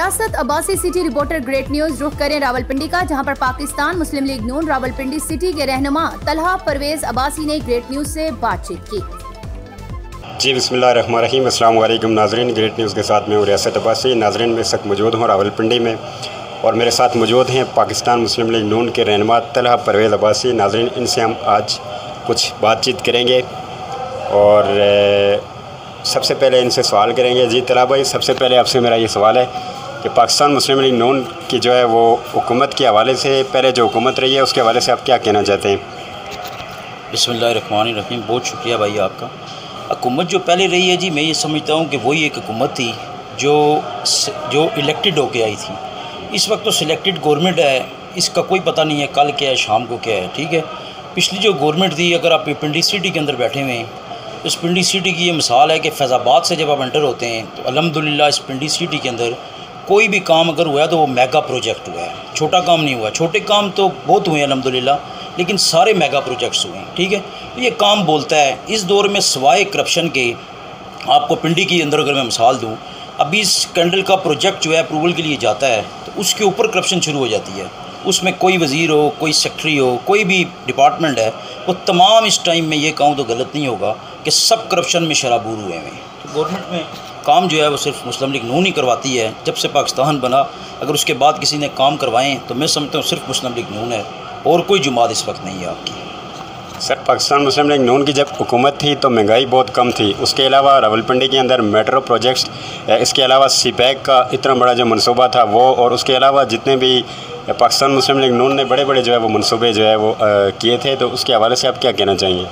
रियासत Abbasi city reporter great news रुख करें रावलपिंडी का, जहां पर पाकिस्तान मुस्लिम लीग नून रावलपिंडी सिटी के रहनुमा तलहा परवेज अब्बासी ने ग्रेट न्यूज से बातचीत की। जी बिस्मिल्लाहिर्रहमानिर्रहीम, अस्सलाम वालेकुम नाजरीन। ग्रेट न्यूज़ के साथ मैं हूँ रियासत अब्बासी। नाजरीन में इस वक्त मौजूद हूँ रावलपिंडी में और मेरे साथ मौजूद हैं पाकिस्तान मुस्लिम लीग नून के रहनुमा तलहा परवेज अब्बासी। नाजरीन, इनसे हम आज कुछ बातचीत करेंगे और सबसे पहले इनसे सवाल करेंगे। जी तलहा भाई, सबसे पहले आपसे मेरा ये सवाल है कि पाकिस्तान मुस्लिम लीग नून की जो है वो हुकूमत के हवाले से, पहले जो हुकूमत रही है उसके हवाले से आप क्या कहना चाहते हैं? बिस्मिल्लाहिर्रहमानिर्रहीम, बहुत शुक्रिया भाई आपका। हुकूमत जो पहले रही है जी, मैं ये समझता हूँ कि वही एक हुकूमत थी जो इलेक्टेड होके आई थी। इस वक्त तो सिलेक्टेड गवर्नमेंट है, इसका कोई पता नहीं है कल क्या है शाम को क्या है, ठीक है। पिछली जो गवर्नमेंट थी, अगर आप पिंडी सिटी के अंदर बैठे हुए हैं, इस पिंडी सिटी की ये मिसाल है कि फैज़ाबाद से जब आप एंटर होते हैं तो अल्हम्दुलिल्लाह इस पिंडी सिटी के अंदर कोई भी काम अगर हुआ है तो वो मेगा प्रोजेक्ट हुआ है, छोटा काम नहीं हुआ। छोटे काम तो बहुत हुए हैं अल्हम्दुलिल्लाह, लेकिन सारे मेगा प्रोजेक्ट्स हुए हैं, ठीक है। तो ये काम बोलता है इस दौर में सिवाय करप्शन के, आपको पिंडी के अंदर अगर मैं मिसाल दूँ, अभी इस कैंडल का प्रोजेक्ट जो है अप्रूवल के लिए जाता है तो उसके ऊपर करप्शन शुरू हो जाती है। उसमें कोई वज़ीर हो, कोई सेक्रेटरी हो, कोई भी डिपार्टमेंट है, वो तमाम इस टाइम में ये कहूँ तो गलत नहीं होगा कि सब करप्शन में शराबूर हुए हैं। तो गवर्नमेंट में काम जो है वो सिर्फ मुस्लिम लीग नून ही करवाती है। जब से पाकिस्तान बना, अगर उसके बाद किसी ने काम करवाएं तो मैं समझता हूँ सिर्फ मुस्लिम लीग नून है और कोई जुमात इस वक्त नहीं है आपकी। सर, पाकिस्तान मुस्लिम लीग नून की जब हुकूमत थी तो महंगाई बहुत कम थी। उसके अलावा रावलपिंडी के अंदर मेट्रो प्रोजेक्ट्स, इसके अलावा सीपैक का इतना बड़ा जो मनसूबा था वो, और उसके अलावा जितने भी पाकिस्तान मुस्लिम लीग नून ने बड़े बड़े जो है वो मनसूबे जो है वो किए थे, तो उसके हवाले से आप क्या कहना चाहेंगे?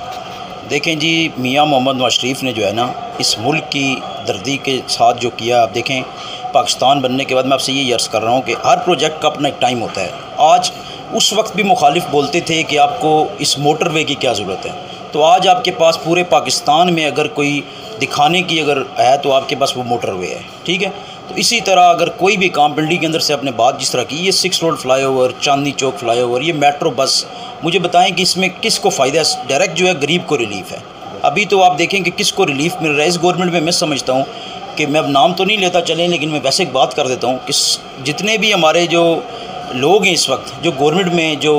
देखें जी, मियाँ मोहम्मद नवाज शरीफ ने जो है ना इस मुल्क की दर्दी के साथ जो किया, आप देखें पाकिस्तान बनने के बाद मैं आपसे ये अर्ज़ कर रहा हूँ कि हर प्रोजेक्ट का अपना एक टाइम होता है। आज उस वक्त भी मुखालिफ बोलते थे कि आपको इस मोटरवे की क्या ज़रूरत है, तो आज आपके पास पूरे पाकिस्तान में अगर कोई दिखाने की अगर है तो आपके पास वो मोटरवे है, ठीक है। तो इसी तरह अगर कोई भी काम पिंडी के अंदर से आपने बात जिस तरह की, ये 6 road flyover, Chandni Chowk flyover, ये मेट्रो बस, मुझे बताएं कि इसमें किसको फ़ायदा है? डायरेक्ट जो है गरीब को रिलीफ है। अभी तो आप देखें कि किसको रिलीफ मिल रहा है इस गवर्नमेंट में। मैं समझता हूँ कि मैं अब नाम तो नहीं लेता चलें, लेकिन मैं वैसे एक बात कर देता हूँ कि जितने भी हमारे जो लोग हैं इस वक्त जो गवर्नमेंट में जो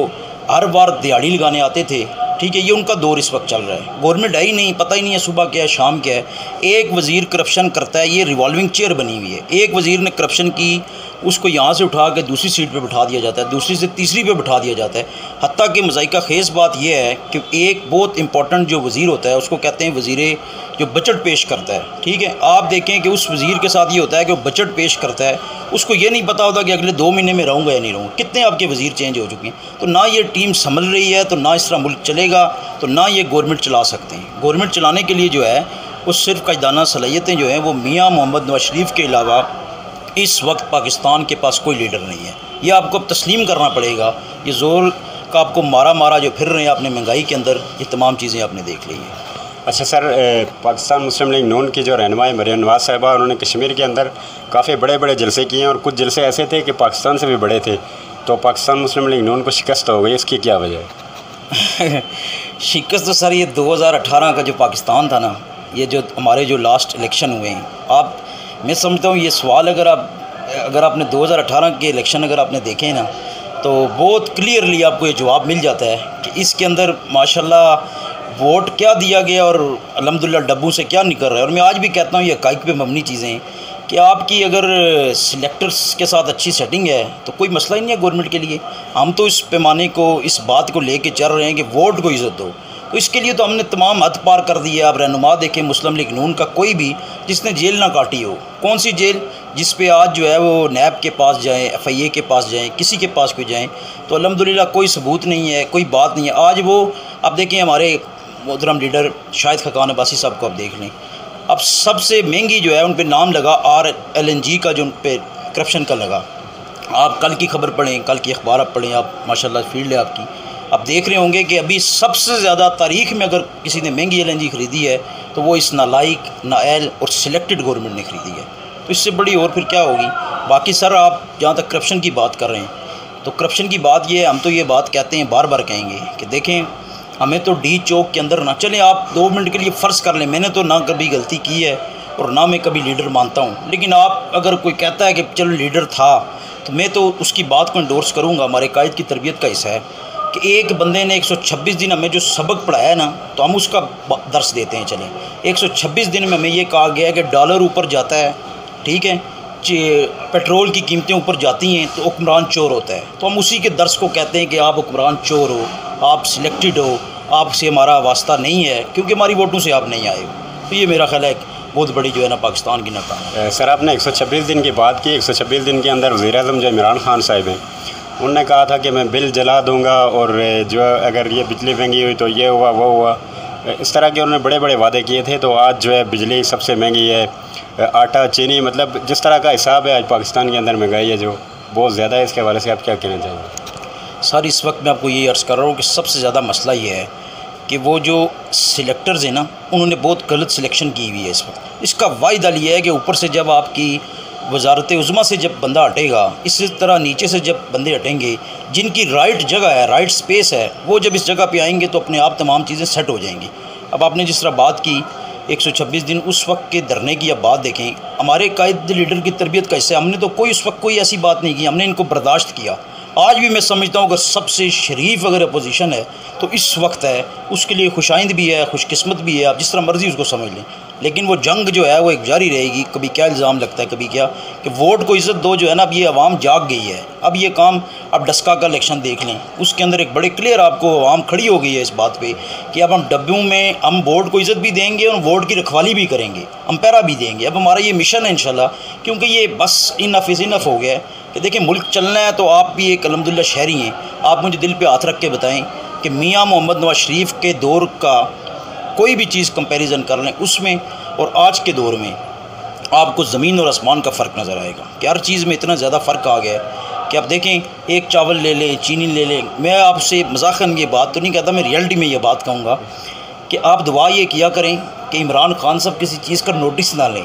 हर बार दिहाड़ी लगाने आते थे, ठीक है, ये उनका दौर इस वक्त चल रहा है। गवर्नमेंट है ही नहीं, पता ही नहीं है सुबह क्या है शाम क्या है। एक वज़ीर करप्शन करता है, ये रिवॉल्विंग चेयर बनी हुई है। एक वज़ीर ने करप्शन की, उसको यहाँ से उठा के दूसरी सीट पे बिठा दिया जाता है, दूसरी से तीसरी पे बिठा दिया जाता है। हत्ता कि मज़ाइका ख़ेज़ बात यह है कि एक बहुत इंपॉर्टेंट जो वज़ीर होता है उसको कहते हैं वज़ीर जो बजट पेश करता है, ठीक है। आप देखें कि उस वज़ीर के साथ ये होता है कि वो बजट पेश करता है, उसको ये नहीं पता होता कि अगले 2 महीने में रहूँगा या नहीं रहूँगा। कितने आपके वज़ीर चेंज हो चुके हैं। तो ना ये टीम संभल रही है, तो ना इस तरह मुल्क चलेगा, तो ना ये गवर्नमेंट चला सकते हैं। गवर्नमेंट चलाने के लिए जो है वो सिर्फ कायदाना सलाहियतें जो हैं वो मियाँ मोहम्मद नवाज शरीफ के अलावा इस वक्त पाकिस्तान के पास कोई लीडर नहीं है। ये आपको अब तस्लीम करना पड़ेगा। ये ज़ोर का आपको मारा जो फिर रहे हैं आपने महंगाई के अंदर, ये तमाम चीज़ें आपने देख ली हैं। अच्छा सर, पाकिस्तान मुस्लिम लीग नून की जो रहनुमा मरियम नवाज साहिबा, उन्होंने कश्मीर के अंदर काफ़ी बड़े बड़े जलसे किए हैं और कुछ जलसे ऐसे थे कि पाकिस्तान से भी बड़े थे, तो पाकिस्तान मुस्लिम लीग नून को शिकस्त हो गई, इसकी क्या वजह है? शिकस्त तो सर ये 2018 का जो पाकिस्तान था ना, ये जो हमारे जो लास्ट इलेक्शन हुए हैं, आप मैं समझता हूँ ये सवाल अगर आपने 2018 के इलेक्शन अगर आपने देखे ना तो बहुत क्लियरली आपको ये जवाब मिल जाता है कि इसके अंदर माशाल्लाह वोट क्या दिया गया और अल्हम्दुलिल्लाह डब्बू से क्या निकल रहा है। और मैं आज भी कहता हूँ ये हक़ाइक़ पे मबनी चीज़ें हैं कि आपकी अगर सिलेक्टर्स के साथ अच्छी सेटिंग है तो कोई मसला ही नहीं है गवर्नमेंट के लिए। हम तो इस पैमाने को, इस बात को लेके चल रहे हैं कि वोट को इज़्ज़त दो, तो इसके लिए तो हमने तमाम हद पार कर दी है। आप रहनुमा देखें मुस्लिम लीग नून का कोई भी जिसने जेल ना काटी हो, कौन सी जेल जिस पे आज जो है वो नैब के पास जाएँ, FIA के पास जाएँ, किसी के पास कोई जाएँ, तो अल्हम्दुलिल्लाह कोई सबूत नहीं है, कोई बात नहीं है। आज वो आप देखें हमारे मोहतरम लीडर शाहिद खाकान अब्बासी साहब को आप देख लें, अब सबसे महंगी जो है उन पर नाम लगा RLNG का, जो उन पर करप्शन का लगा। आप कल की खबर पढ़ें, कल की अखबार आप पढ़ें, आप माशाल्लाह फील्ड है आपकी, आप देख रहे होंगे कि अभी सबसे ज़्यादा तारीख़ में अगर किसी ने महंगी LNG ख़रीदी है तो वो इस नालायक, नाअहल और सिलेक्टेड गवर्नमेंट ने ख़रीदी है। तो इससे बड़ी और फिर क्या होगी। बाकी सर, आप जहाँ तक करप्शन की बात कर रहे हैं तो करप्शन की बात ये है, हम तो ये बात कहते हैं, बार बार कहेंगे कि देखें हमें तो D चौक के अंदर ना चलें। आप 2 मिनट के लिए फ़र्ज़ कर लें मैंने तो ना कभी गलती की है और ना मैं कभी लीडर मानता हूँ। लेकिन आप अगर कोई कहता है कि चलो लीडर था, तो मैं तो उसकी बात को इंडोर्स करूँगा। हमारे कायद की तरबियत का हिस्सा है कि एक बंदे ने 126 दिन हमें जो सबक पढ़ाया है ना, तो हम उसका दर्स देते हैं। चलें, 126 दिन में हमें ये कहा गया है कि डॉलर ऊपर जाता है, ठीक है, पेट्रोल की कीमतें ऊपर जाती हैं तो हुक्मरान चोर होता है। तो हम उसी के दर्स को कहते हैं कि आप हुक्मरान चोर हो, आप सिलेक्टेड हो, आपसे हमारा वास्ता नहीं है क्योंकि हमारी वोटों से आप नहीं आए हो। तो ये मेरा ख्याल है बहुत बड़ी जो है ना पाकिस्तान की नाकामी। सर, आपने 126 दिन की बात की। 126 दिन के अंदर वज़ीर-ए-आज़म जो इमरान खान साहब हैं, उन्होंने कहा था कि मैं बिल जला दूंगा और जो अगर ये बिजली महंगी हुई तो ये हुआ वो हुआ, इस तरह के उन्होंने बड़े बड़े वादे किए थे। तो आज जो है बिजली सबसे महंगी है, आटा चीनी, मतलब जिस तरह का हिसाब है आज पाकिस्तान के अंदर महंगाई है जो बहुत ज़्यादा है। इसके हवाले से आप क्या कहना चाहेंगे? सर, इस वक्त मैं आपको ये अर्ज़ कर रहा हूँ कि सबसे ज़्यादा मसला ये है कि वो जो सिलेक्टर्स हैं ना, उन्होंने बहुत गलत सिलेक्शन की हुई है इस वक्त। इसका वायदा लिया है कि ऊपर से जब आपकी वजारत उज़्मा से जब बंदा हटेगा, इसी तरह नीचे से जब बंदे हटेंगे, जिनकी राइट जगह है, राइट स्पेस है, वो जब इस जगह पे आएंगे तो अपने आप तमाम चीज़ें सेट हो जाएंगी। अब आपने जिस तरह बात की 126 दिन, उस वक्त के धरने की अब बात देखें। हमारे कायद लीडर की तरबियत का हिस्सा, हमने तो कोई उस वक्त कोई ऐसी बात नहीं की, हमने इनको बर्दाश्त किया। आज भी मैं समझता हूँ अगर सबसे शरीफ अगर अपोजिशन है तो इस वक्त है, उसके लिए खुशाइंद भी है, खुशकिस्मत भी है, आप जिस तरह मर्ज़ी उसको समझ लें। लेकिन वो जंग जो है वो एक जारी रहेगी। कभी क्या इल्ज़ाम लगता है, कभी क्या कि वोट को इज़्ज़त दो जो है ना, अब ये आवाम जाग गई है। अब ये काम, अब डस्का का इलेक्शन देख लें, उसके अंदर एक बड़े क्लियर आपको आवाम खड़ी हो गई है इस बात पे कि अब हम डब्बों में हम वोट को इज़्ज़त भी देंगे और वोट की रखवाली भी करेंगे, अंपैरा भी देंगे। अब हमारा ये मिशन है इंशाल्लाह, क्योंकि ये बस इनफ इज़ इनफ हो गया है कि देखिए मुल्क चलना है। तो आप भी एक अल्हम्दुलिल्लाह शहरी हैं, आप मुझे दिल पे हाथ रख के बताएं कि मियाँ मोहम्मद नवाज शरीफ के दौर का कोई भी चीज़ कंपैरिजन कर लें उसमें और आज के दौर में, आपको ज़मीन और आसमान का फ़र्क नज़र आएगा कि हर चीज़ में इतना ज़्यादा फ़र्क आ गया है कि आप देखें, एक चावल ले लें, चीनी ले लें। मैं आपसे मज़ाक़न ये बात तो नहीं कहता, मैं रियलिटी में ये बात कहूँगा कि आप दुआ ये किया करें कि इमरान खान साहब किसी चीज़ का नोटिस ना लें।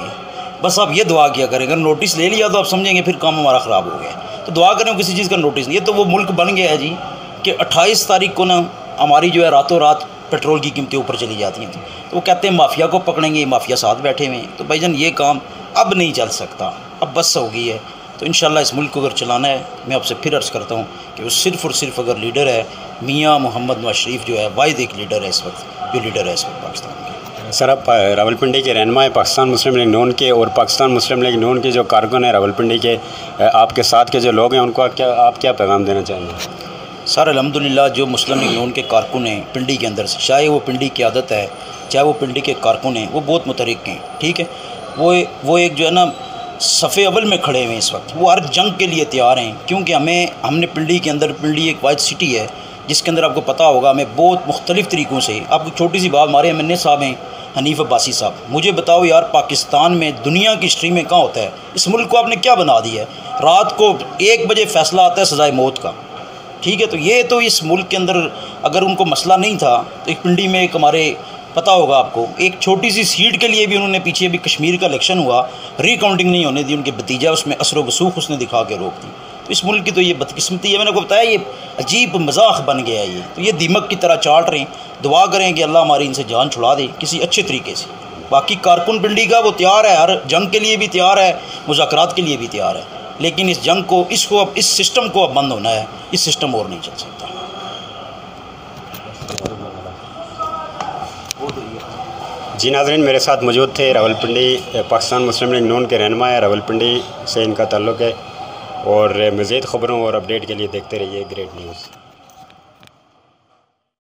बस आप ये दुआ किया करें, अगर नोटिस ले लिया तो आप समझेंगे फिर काम हमारा ख़राब हो गया। तो दुआ करें किसी चीज़ का नोटिस नहीं। ये तो वो मुल्क बन गया है जी कि 28 तारीख को ना हमारी जो है रातों रात पेट्रोल की कीमतें ऊपर चली जाती हैं। तो वो कहते हैं माफिया को पकड़ेंगे, माफिया साथ बैठे हुए हैं। तो भाईजान ये काम अब नहीं चल सकता, अब बस हो गई है। तो इंशाल्लाह इस मुल्क को अगर चलाना है, मैं आपसे फिर अर्ज़ करता हूँ कि वो सिर्फ़ और सिर्फ अगर लीडर है, मियाँ मोहम्मद नवाज शरीफ जो है वाहिद एक लीडर है इस वक्त, जो लीडर है इस वक्त पाकिस्तान के। सर, आप रावलपिंडी के रहनुमा है पाकिस्तान मुस्लिम लीग नून के, और पाकिस्तान मुस्लिम लीग नून के जो कारकुन हैं रावलपिंडी के, आपके साथ के जो लोग हैं, उनको आप क्या पैगाम देना चाहेंगे? सर अल्हम्दुलिल्लाह, जो मुस्लिम लीग नून के कारकुन हैं पिंडी के अंदर से, चाहे वो पिंडी की आदत है, चाहे वो पिंडी के कारकुन हैं, वो बहुत मुतहरिक हैं, ठीक है। वो एक जो है ना सफ़े अव्वल में खड़े हुए हैं इस वक्त, वो हर जंग के लिए तैयार हैं। क्योंकि हमने पिंडी के अंदर, पिंडी एक वाइड सिटी है जिसके अंदर आपको पता होगा हमें बहुत मुख्तलिफ़ तरीक़ों से, आपको छोटी सी बात, हमारे MNA साहब हैं हनीफ अब्बासी साहब, मुझे बताओ यार, पाकिस्तान में दुनिया की हिस्ट्री में कहाँ होता है, इस मुल्क को आपने क्या बना दिया है? रात को 1 बजे फ़ैसला आता है सज़ाए मौत का, ठीक है। तो ये तो इस मुल्क के अंदर अगर उनको मसला नहीं था तो एक पिंडी में एक हमारे पता होगा आपको, एक छोटी सी सीट के लिए भी उन्होंने पीछे भी कश्मीर का इलेक्शन हुआ, रिकाउंटिंग नहीं होने दी, उनके भतीजा उसमें असर वसूख उसने दिखा के रोक दी। तो इस मुल्क की तो ये बदकिस्मती है। मैंने आपको बताया ये अजीब मजाक बन गया है ये, तो ये दीमक की तरह चाट रहे हैं। दुआ करें कि अल्लाह हमारी इनसे जान छुड़ा दे किसी अच्छे तरीके से। बाकी कारकुन पिंडी का वो तैयार है, हर जंग के लिए भी तैयार है, मुज़ाकरात के लिए भी तैयार है। लेकिन इस जंग को, इसको अब, इस सिस्टम को अब बंद होना है, इस सिस्टम और नहीं चल सकता। जी नाज़रीन, मेरे साथ मौजूद थे रावलपिंडी पाकिस्तान मुस्लिम लीग नून के रहनुमा है, रावलपिंडी से इनका ताल्लुक़ है। और मज़ीद ख़बरों और अपडेट के लिए देखते रहिए ग्रेट न्यूज़।